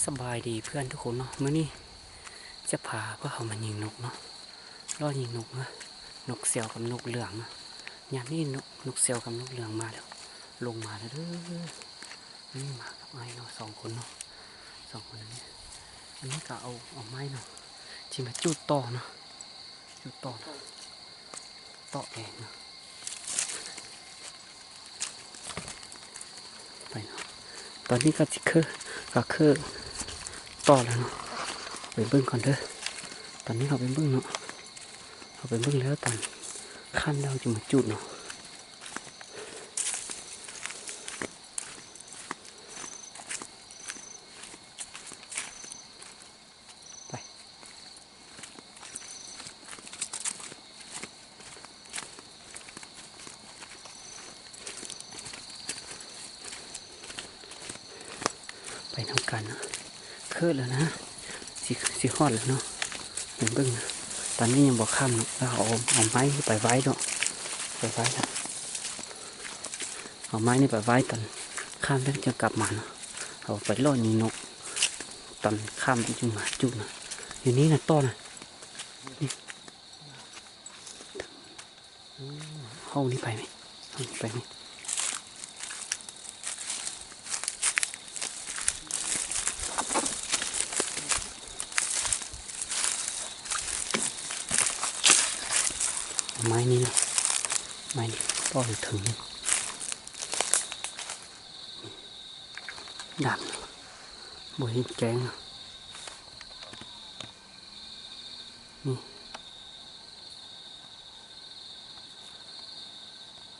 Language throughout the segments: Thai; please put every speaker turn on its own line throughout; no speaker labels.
สบายดีเพื่อนทุกคนเนาะเมื่อนี้จะพาเพื่อเขามายิงนกเนาะรอยิงนกนะนกเสียวกับนกเหลืองนะยามนี้นกเสียวกับนกเหลืองมาแล้วลงมาแล้วเด้อนี่มากับไอ้เนาะสองคนเนาะสองคนนี้อันนี้ก็เอาไม้เนาะที่มาจุดต่อเนาะจุดต่อแองเนาะไปเนาะตอนนี้ก็คือต่อแล้วเนาะไปเบิ้งก่อนเด้อตอนนี้เราไปเบิ้งเนาะเราไปเบิ้งแล้วตอนขั้นเราจะมาจุดเนาะไปทำกันนะเคลื่อนแล้วนะสิฮอดแล้วเนาะเห็นเบิ้งนะตอนนี้ยังบอกข้ามเนาะแล้วเอาไม้ไปไว้เนาะไปไว้ละเอาไม้นี่ไปไว้ตอนข้ามแล้วจะกลับมาเนาะเอาไปล่อยิงนกตอนข้ามจึงมาจุดนะอย่างนี้นะต้นนะนี่ห้องนี้ไปไหมห้องนี้ไปไหมไม้นี้นะไม้นี้ป้อนถึงดำบริแกงนี่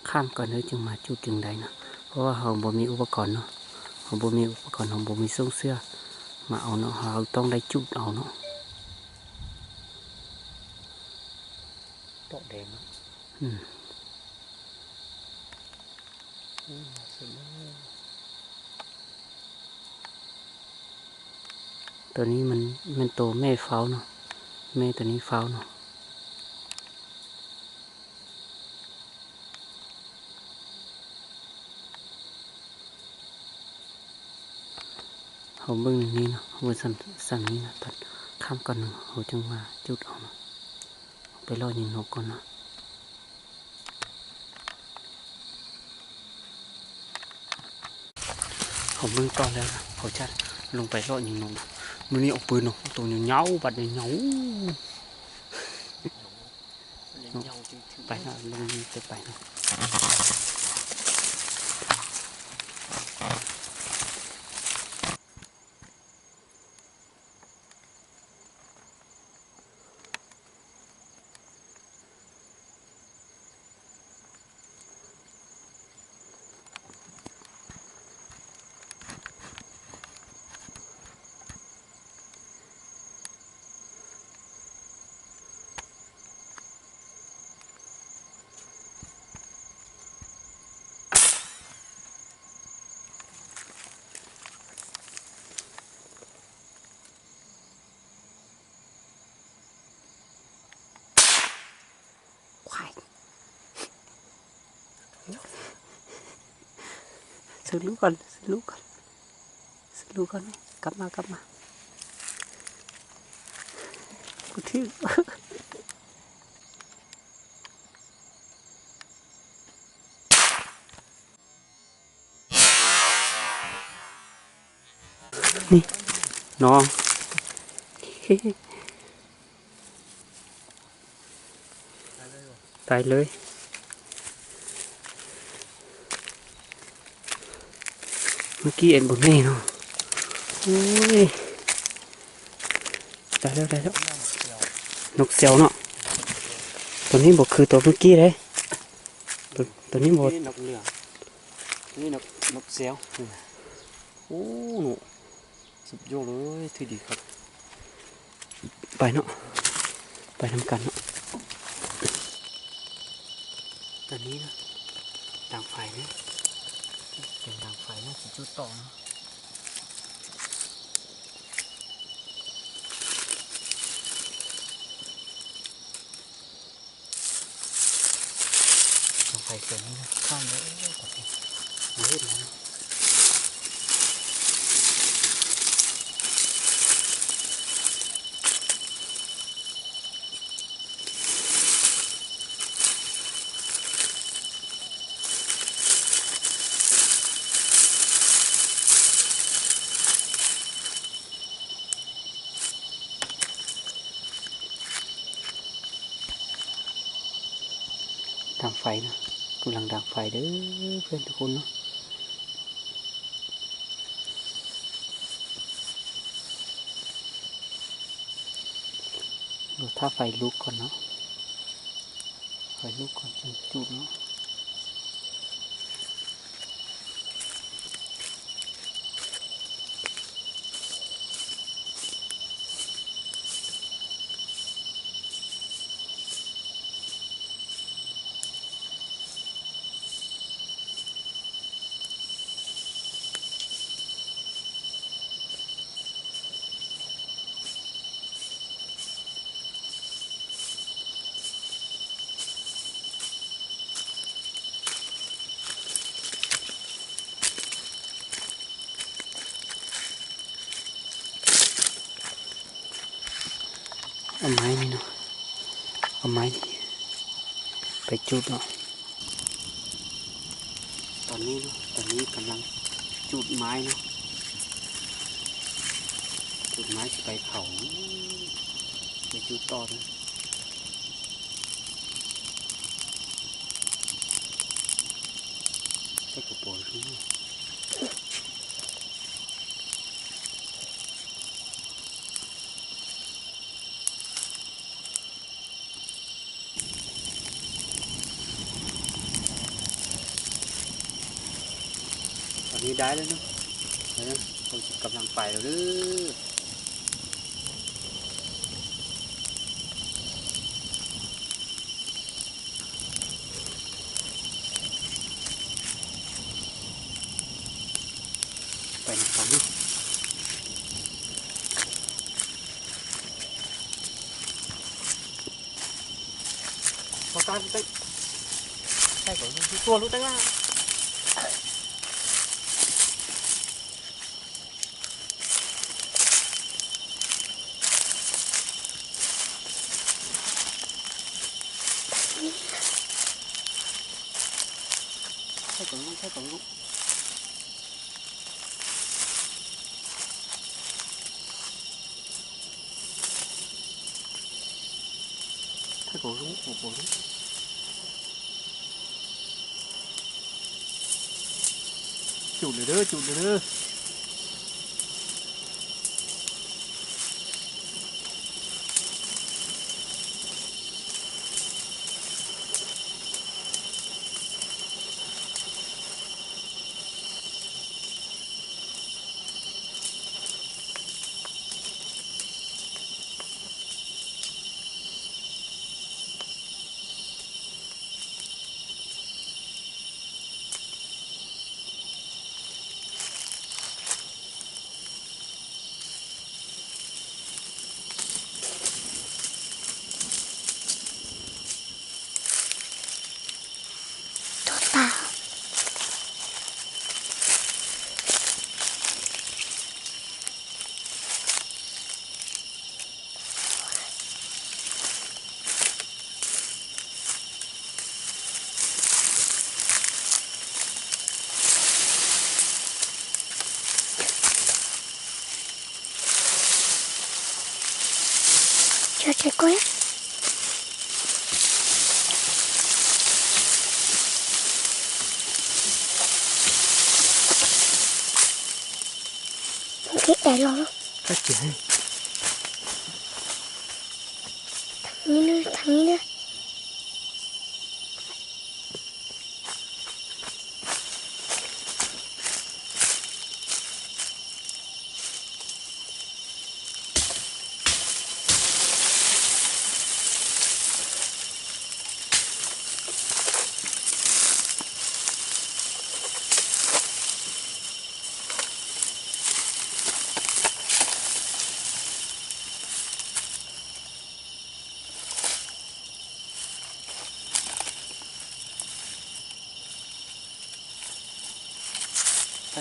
ข้ามก่อนเลยจึงมาจุดจึงได้นะเพราะว่าเราบ่มีอุปกรณ์เนาะเราบ่มีอุปกรณ์เราบ่มีส่งเสื้อมาเอาเนาะเราต้องได้จุดเอาเนาะโตแดงเนาะตัวนี้มันโตแม่เฝ้าเนาะแม่ตัวนี้เฝ้าเนาะเขาเบิ้งนี้เนาะเขาสั่งนี้นะตัดข้ามกันเขาจึงมาจุดเอาเนาะไปรอยิงนกก่อนเนาะเขาเบิ้งก่อนแล้วนะเขาจะลงไปรอยิงนกมือนี้เอาปืนเนาะตัวเหนียวบัดเหนียวไปนะลงไปนะซื้อลูกก่อนกลับมากูทิ้งนี่น้องตายเลยเมื่อกี้เอ็นบนนี่เนาะโอ้ยได้แล้วนกเสียวเนาะตัวนี้บอกคือตัวเมื่อกี้เลยตัวนี้บอกนกเหลืองนี่นกเสียวโอ้หนูสุดยอดเลยทีดีครับไปเนาะไปทำกันเนาะตอนนี้นะดังไฟเนี่ยเสียงดังไฟน่าจะจุดต่อนะดังไฟเสียงนี้นะข้ามเลยกดเลยเล่นแล้วนะ ดังไฟนะกำลังดังไฟเด้อเพื่อนทุกคนเนาะดูถ้าไฟลุกก่อนเนาะไฟลุกก่อนจึงจุดเนาะเอาไม้นี่เนาะเอาไม้นี่ไปจุดเนาะตอนนี้เนาะตอนนี้กำลังจุดไม้เนาะจุดไม้จะไปเผาไปจุดต่อเลยใส่กระโปรงขึ้นตอนนี้ได้แล้วเนาะแล้วผมกำลังไปแล้วเด้อไปนะครับเนาะพอตามไปใช่ก่อนตัวรู้ตั้งล่าใช่ก่อนลูกใช่ก่อนลูกใช่ก่อนลูกโอ้โหจุดเลยเด้อจุดเลยเด้อ
เปล่าเชื่อก้อยcái đèn luôn
các chị
thằng như nữa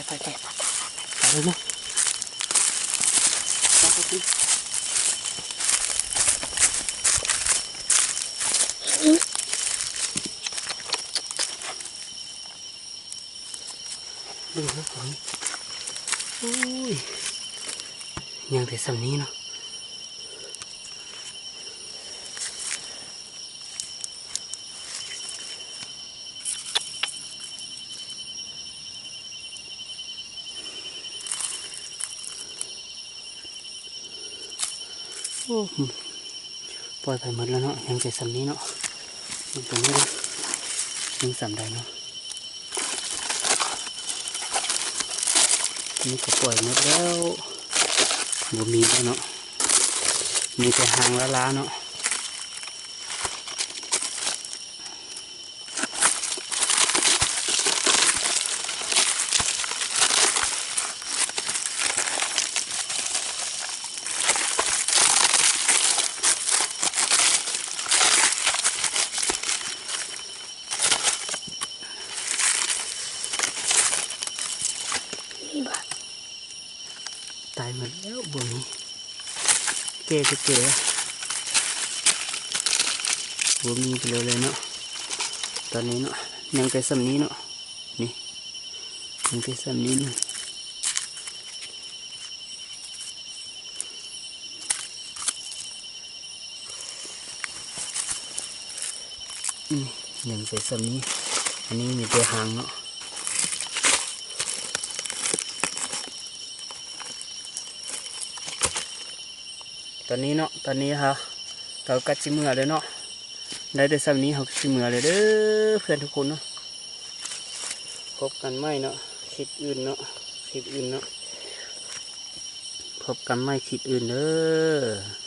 ไปเลยเนาะไปดิดึงนะผมอุ้ยยังแต่สำนี้เนาะ โอ้ปล่อยไปหมดแล้วเนาะยังใจสำนี้เนาะมันตรงนี้ยังสำได้เนาะนี่ก็ปล่อยหมดแล้วบ่มีแล้วเนาะมีแต่หางละล้าเนาะ
มีบ่
ตายหมดแล้วบ่มีเก๋ก็เก๋บ่มีไปเลยเนาะตอนนี้เนาะยังแต่สำนี้เนาะนี่ยังแต่สำนี้เนาะยังแต่สำนี้อันนี้มีแต่หางเนาะตอนนี้เนาะตอนนี้ค่ะเรากัดชิมือเลยเนาะได้แต่สำนี้เขาชิมือเลยเด้อเพื่อนทุกคนเนาะพบกันไหมเนาะคลิปอื่นเนาะคลิปอื่นเนาะพบกันไหมคลิปอื่นเด้อ